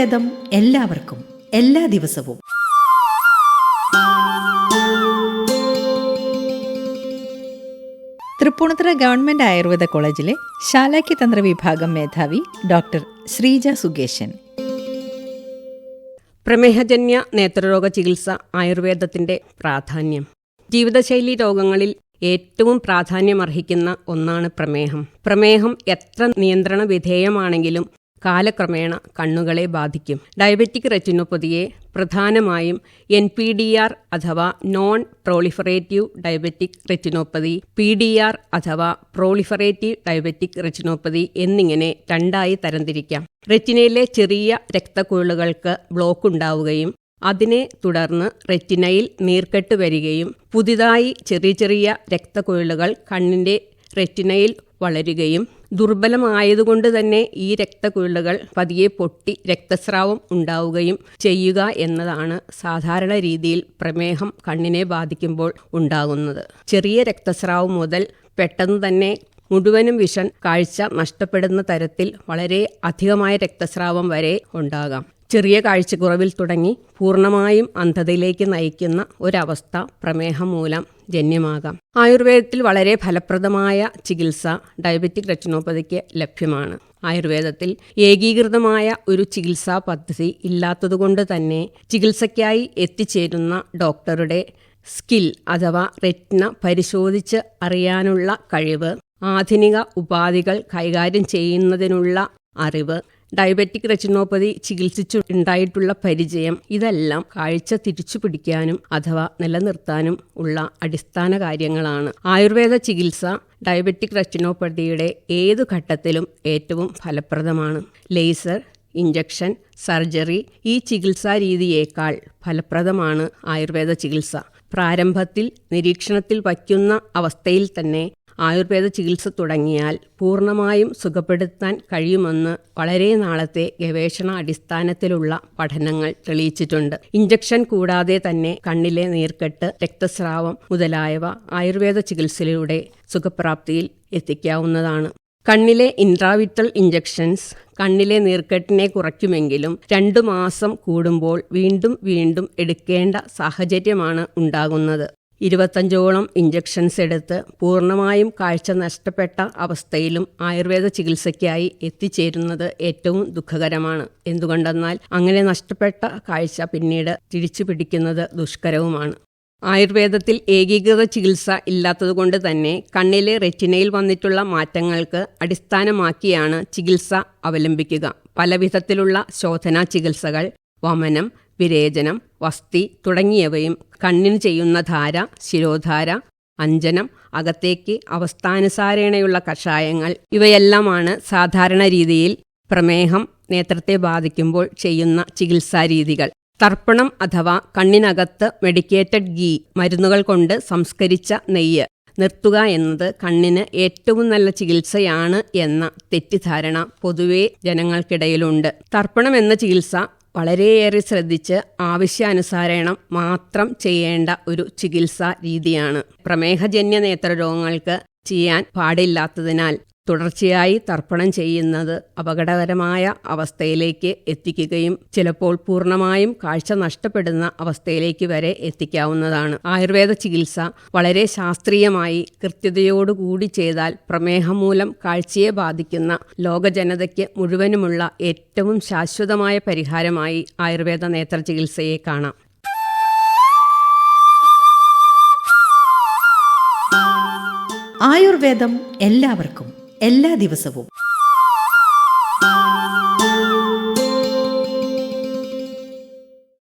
ആയുർവേദം എല്ലാവർക്കും എല്ലാ ദിവസവും. തൃപ്പൂണിത്തുറ ഗവൺമെന്റ് ആയുർവേദ കോളേജിലെ ശാലാക്യതന്ത്ര വിഭാഗം മേധാവി ഡോക്ടർ ശ്രീജ സുകേശൻ. പ്രമേഹജന്യ നേത്രരോഗ ചികിത്സ ആയുർവേദത്തിന്റെ പ്രാധാന്യം. ജീവിതശൈലി രോഗങ്ങളിൽ ഏറ്റവും പ്രാധാന്യമർഹിക്കുന്ന ഒന്നാണ് പ്രമേഹം. പ്രമേഹം എത്ര നിയന്ത്രണ വിധേയമാണെങ്കിലും കാലക്രമേണ കണ്ണുകളെ ബാധിക്കും. ഡയബറ്റിക് റെറ്റിനോപ്പതിയെ പ്രധാനമായും NPDR അഥവാ non proliferative diabetic retinopathy, PDR അഥവാ പ്രോളിഫറേറ്റീവ് ഡയബറ്റിക് റെറ്റിനോപ്പതി എന്നിങ്ങനെ രണ്ടായി തരംതിരിക്കാം. റെറ്റിനയിലെ ചെറിയ രക്തക്കുഴലുകൾക്ക് ബ്ലോക്ക് ഉണ്ടാവുകയും അതിനെ തുടർന്ന് റെറ്റിനയിൽ നീർക്കെട്ട് വരികയും പുതിയതായി ചെറിയ ചെറിയ രക്തക്കുഴലുകൾ കണ്ണിന്റെ റെറ്റിനയിൽ വളരുകയും ദുർബലമായതുകൊണ്ട് തന്നെ ഈ രക്തക്കുഴലുകൾ പതിയെ പൊട്ടി രക്തസ്രാവം ഉണ്ടാവുകയും ചെയ്യുക എന്നതാണ് സാധാരണ രീതിയിൽ പ്രമേഹം കണ്ണിനെ ബാധിക്കുമ്പോൾ ഉണ്ടാകുന്നത്. ചെറിയ രക്തസ്രാവം മുതൽ പെട്ടെന്ന് തന്നെ മുഴുവനും വിഷൻ കാഴ്ച നഷ്ടപ്പെടുന്ന തരത്തിൽ വളരെ അധികമായ രക്തസ്രാവം വരെ ഉണ്ടാകാം. ചെറിയ കാഴ്ചക്കുറവിൽ തുടങ്ങി പൂർണ്ണമായും അന്ധതയിലേക്ക് നയിക്കുന്ന ഒരവസ്ഥ പ്രമേഹം മൂലം ജന്യമാകാം. ആയുർവേദത്തിൽ വളരെ ഫലപ്രദമായ ചികിത്സ ഡയബറ്റിക് റെറ്റിനോപ്പതിക്ക് ലഭ്യമാണ്. ആയുർവേദത്തിൽ ഏകീകൃതമായ ഒരു ചികിത്സാ പദ്ധതി ഇല്ലാത്തതുകൊണ്ട് തന്നെ ചികിത്സയ്ക്കായി എത്തിച്ചേരുന്ന ഡോക്ടറുടെ സ്കിൽ അഥവാ റെറ്റിന പരിശോധിച്ച് അറിയാനുള്ള കഴിവ്, ആധുനിക ഉപാധികൾ കൈകാര്യം ചെയ്യുന്നതിനുള്ള അറിവ്, ഡയബറ്റിക് റെറ്റിനോപ്പതി ചികിത്സിച്ചുണ്ടായിട്ടുള്ള പരിചയം, ഇതെല്ലാം കാഴ്ച തിരിച്ചു പിടിക്കാനും അഥവാ നിലനിർത്താനും ഉള്ള അടിസ്ഥാന കാര്യങ്ങളാണ്. ആയുർവേദ ചികിത്സ ഡയബറ്റിക് റെറ്റിനോപ്പതിയുടെ ഏതു ഘട്ടത്തിലും ഏറ്റവും ഫലപ്രദമാണ്. ലേസർ, ഇഞ്ചക്ഷൻ, സർജറി ഈ ചികിത്സാ രീതിയേക്കാൾ ഫലപ്രദമാണ് ആയുർവേദ ചികിത്സ. പ്രാരംഭത്തിൽ നിരീക്ഷണത്തിൽ വയ്ക്കുന്ന അവസ്ഥയിൽ തന്നെ ആയുർവേദ ചികിത്സ തുടങ്ങിയാൽ പൂർണ്ണമായും സുഖപ്പെടുത്താൻ കഴിയുമെന്ന് വളരെ നാളത്തെ ഗവേഷണ അടിസ്ഥാനത്തിലുള്ള പഠനങ്ങൾ തെളിയിച്ചിട്ടുണ്ട്. ഇഞ്ചക്ഷൻ കൂടാതെ തന്നെ കണ്ണിലെ നീർക്കെട്ട്, രക്തസ്രാവം മുതലായവ ആയുർവേദ ചികിത്സയിലൂടെ സുഖപ്രാപ്തിയിൽ എത്തിക്കാവുന്നതാണ്. കണ്ണിലെ ഇൻട്രാവിട്രൽ ഇഞ്ചക്ഷൻസ് കണ്ണിലെ നീർക്കെട്ടിനെ കുറയ്ക്കുമെങ്കിലും 2 മാസം കൂടുമ്പോൾ വീണ്ടും എടുക്കേണ്ട സാഹചര്യമാണ് ഉണ്ടാകുന്നത്. 25ഓളം ഇഞ്ചക്ഷൻസ് എടുത്ത് പൂർണ്ണമായും കാഴ്ച നഷ്ടപ്പെട്ട അവസ്ഥയിലും ആയുർവേദ ചികിത്സയ്ക്കായി എത്തിച്ചേരുന്നത് ഏറ്റവും ദുഃഖകരമാണ്. എന്തുകൊണ്ടെന്നാൽ അങ്ങനെ നഷ്ടപ്പെട്ട കാഴ്ച പിന്നീട് തിരിച്ചു പിടിക്കുന്നത് ദുഷ്കരവുമാണ്. ആയുർവേദത്തിൽ ഏകീകൃത ചികിത്സ ഇല്ലാത്തതുകൊണ്ട് തന്നെ കണ്ണിലെ റെറ്റിനയിൽ വന്നിട്ടുള്ള മാറ്റങ്ങൾക്ക് അടിസ്ഥാനമാക്കിയാണ് ചികിത്സ അവലംബിക്കുക. പലവിധത്തിലുള്ള ശോധനാ ചികിത്സകൾ, വമനം, വിരേചനം, വസ്തി തുടങ്ങിയവയും കണ്ണിന് ചെയ്യുന്ന ധാര, ശിരോധാര, അഞ്ജനം, അകത്തേക്ക് അവസ്ഥാനുസാരേണയുള്ള കഷായങ്ങൾ ഇവയെല്ലാമാണ് സാധാരണ രീതിയിൽ പ്രമേഹം നേത്രത്തെ ബാധിക്കുമ്പോൾ ചെയ്യുന്ന ചികിത്സാരീതികൾ. തർപ്പണം അഥവാ കണ്ണിനകത്ത് മെഡിക്കേറ്റഡ് ഗീ, മരുന്നുകൾ കൊണ്ട് സംസ്കരിച്ച നെയ്യ് നിർത്തുക എന്നത് കണ്ണിന് ഏറ്റവും നല്ല ചികിത്സയാണ് എന്ന തെറ്റിദ്ധാരണ പൊതുവെ ജനങ്ങൾക്കിടയിലുണ്ട്. തർപ്പണം എന്ന ചികിത്സ വളരെയേറെ ശ്രദ്ധിച്ച് ആവശ്യാനുസാരണം മാത്രം ചെയ്യേണ്ട ഒരു ചികിത്സാ രീതിയാണ്. പ്രമേഹജന്യ നേത്രരോഗങ്ങൾക്ക് ചെയ്യാൻ പാടില്ലാത്തതിനാൽ തുടർച്ചയായി തർപ്പണം ചെയ്യുന്നത് അപകടകരമായ അവസ്ഥയിലേക്ക് എത്തിക്കുകയും ചിലപ്പോൾ പൂർണ്ണമായും കാഴ്ച നഷ്ടപ്പെടുന്ന അവസ്ഥയിലേക്ക് വരെ എത്തിക്കാവുന്നതാണ്. ആയുർവേദ ചികിത്സ വളരെ ശാസ്ത്രീയമായി കൃത്യതയോടുകൂടി ചെയ്താൽ പ്രമേഹം മൂലം കാഴ്ചയെ ബാധിക്കുന്ന ലോകജനതയ്ക്ക് മുഴുവനുമുള്ള ഏറ്റവും ശാശ്വതമായ പരിഹാരമായി ആയുർവേദ നേത്ര ചികിത്സയെ കാണാം. ആയുർവേദം എല്ലാവർക്കും എല്ലാ ദിവസവും.